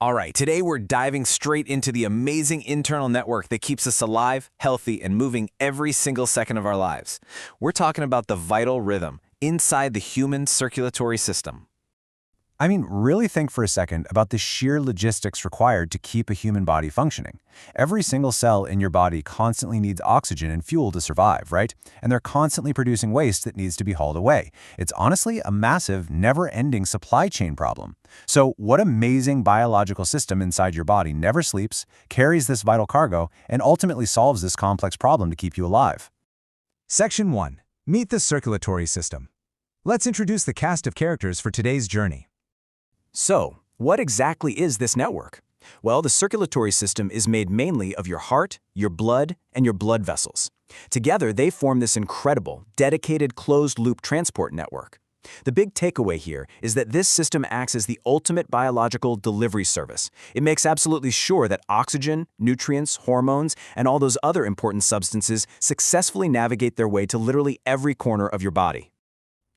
All right, today we're diving straight into the amazing internal network that keeps us alive, healthy, and moving every single second of our lives. We're talking about the vital rhythm inside the human circulatory system. Really think for a second about the sheer logistics required to keep a human body functioning. Every single cell in your body constantly needs oxygen and fuel to survive, right? And they're constantly producing waste that needs to be hauled away. It's honestly a massive, never-ending supply chain problem. So what amazing biological system inside your body never sleeps, carries this vital cargo, and ultimately solves this complex problem to keep you alive? Section 1. Meet the circulatory system. Let's introduce the cast of characters for today's journey. So, what exactly is this network? Well, the circulatory system is made mainly of your heart, your blood, and your blood vessels. Together, they form this incredible, dedicated closed-loop transport network. The big takeaway here is that this system acts as the ultimate biological delivery service. It makes absolutely sure that oxygen, nutrients, hormones, and all those other important substances successfully navigate their way to literally every corner of your body.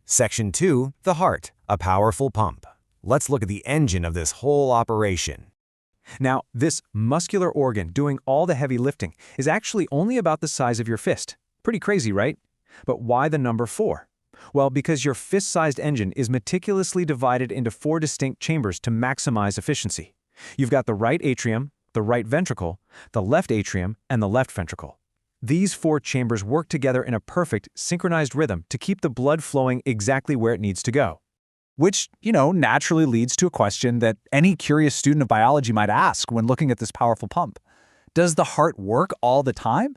Section 2. The heart, a powerful pump. Let's look at the engine of this whole operation. Now, this muscular organ doing all the heavy lifting is actually only about the size of your fist. Pretty crazy, right? But why the number 4? Well, because your fist-sized engine is meticulously divided into 4 distinct chambers to maximize efficiency. You've got the right atrium, the right ventricle, the left atrium, and the left ventricle. These 4 chambers work together in a perfect, synchronized rhythm to keep the blood flowing exactly where it needs to go. Which, naturally leads to a question that any curious student of biology might ask when looking at this powerful pump. Does the heart work all the time?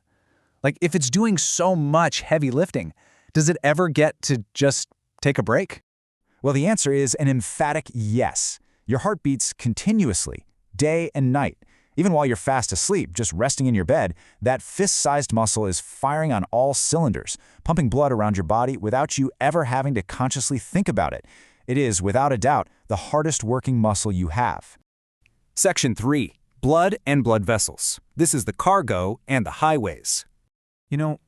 Like, if it's doing so much heavy lifting, does it ever get to just take a break? Well, the answer is an emphatic yes. Your heart beats continuously, day and night. Even while you're fast asleep, just resting in your bed, that fist-sized muscle is firing on all cylinders, pumping blood around your body without you ever having to consciously think about it. It is, without a doubt, the hardest working muscle you have. Section 3. Blood and blood vessels. This is the cargo and the highways.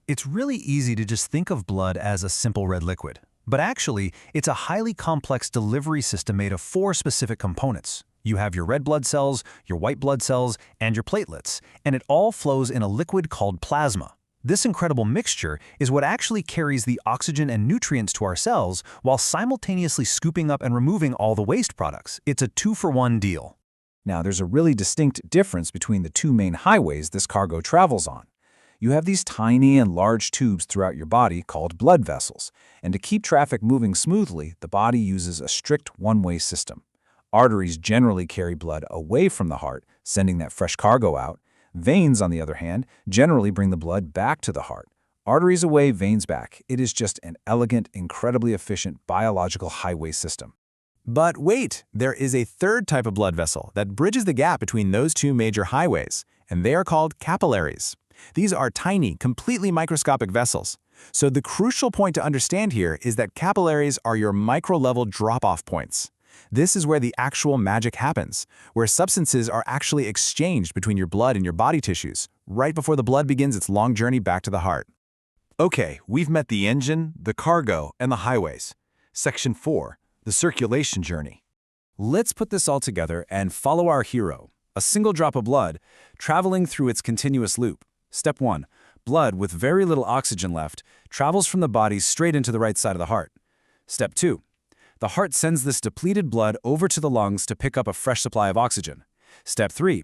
It's really easy to just think of blood as a simple red liquid. But actually, it's a highly complex delivery system made of 4 specific components. You have your red blood cells, your white blood cells, and your platelets, and it all flows in a liquid called plasma. This incredible mixture is what actually carries the oxygen and nutrients to our cells while simultaneously scooping up and removing all the waste products. It's a 2-for-1 deal. Now, there's a really distinct difference between the 2 main highways this cargo travels on. You have these tiny and large tubes throughout your body called blood vessels, and to keep traffic moving smoothly, the body uses a strict one-way system. Arteries generally carry blood away from the heart, sending that fresh cargo out. Veins, on the other hand, generally bring the blood back to the heart. Arteries away, veins back. It is just an elegant, incredibly efficient biological highway system. But wait, there is a third type of blood vessel that bridges the gap between those 2 major highways, and they are called capillaries. These are tiny, completely microscopic vessels. So the crucial point to understand here is that capillaries are your micro-level drop-off points. This is where the actual magic happens, where substances are actually exchanged between your blood and your body tissues, right before the blood begins its long journey back to the heart. Okay, we've met the engine, the cargo, and the highways. Section 4, the circulation journey. Let's put this all together and follow our hero, a single drop of blood, traveling through its continuous loop. Step 1. Blood with very little oxygen left travels from the body straight into the right side of the heart. Step 2. The heart sends this depleted blood over to the lungs to pick up a fresh supply of oxygen. Step 3.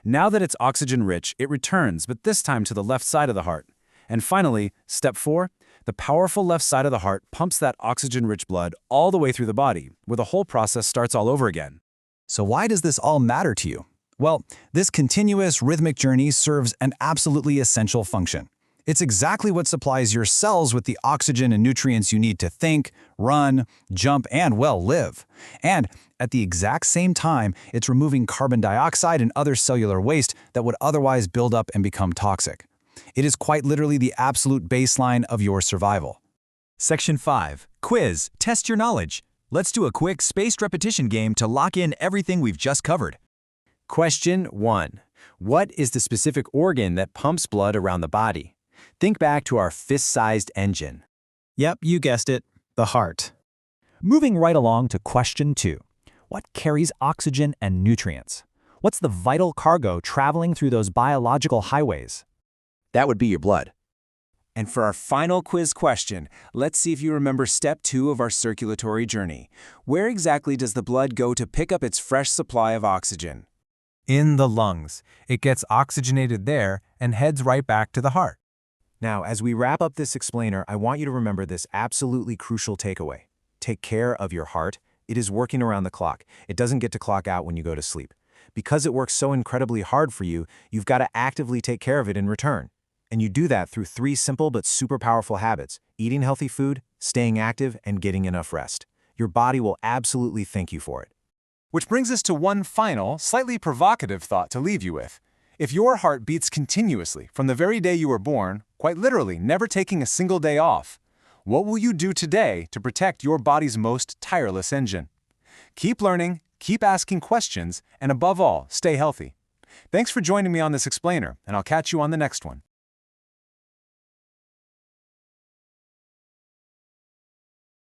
Now that it's oxygen-rich, it returns, but this time to the left side of the heart. And finally, Step 4. The powerful left side of the heart pumps that oxygen-rich blood all the way through the body, where the whole process starts all over again. So why does this all matter to you? Well, this continuous rhythmic journey serves an absolutely essential function. It's exactly what supplies your cells with the oxygen and nutrients you need to think, run, jump, and, live. And at the exact same time, it's removing carbon dioxide and other cellular waste that would otherwise build up and become toxic. It is quite literally the absolute baseline of your survival. Section 5. Quiz. Test your knowledge. Let's do a quick spaced repetition game to lock in everything we've just covered. Question 1. What is the specific organ that pumps blood around the body? Think back to our fist-sized engine. Yep, you guessed it, the heart. Moving right along to question 2. What carries oxygen and nutrients? What's the vital cargo traveling through those biological highways? That would be your blood. And for our final quiz question, let's see if you remember step 2 of our circulatory journey. Where exactly does the blood go to pick up its fresh supply of oxygen? In the lungs. It gets oxygenated there and heads right back to the heart. Now, as we wrap up this explainer, I want you to remember this absolutely crucial takeaway. Take care of your heart. It is working around the clock. It doesn't get to clock out when you go to sleep. Because it works so incredibly hard for you, you've got to actively take care of it in return. And you do that through 3 simple but super powerful habits: eating healthy food, staying active, and getting enough rest. Your body will absolutely thank you for it. Which brings us to one final, slightly provocative thought to leave you with. If your heart beats continuously from the very day you were born, quite literally never taking a single day off, what will you do today to protect your body's most tireless engine? Keep learning, keep asking questions, and above all, stay healthy. Thanks for joining me on this explainer, and I'll catch you on the next one.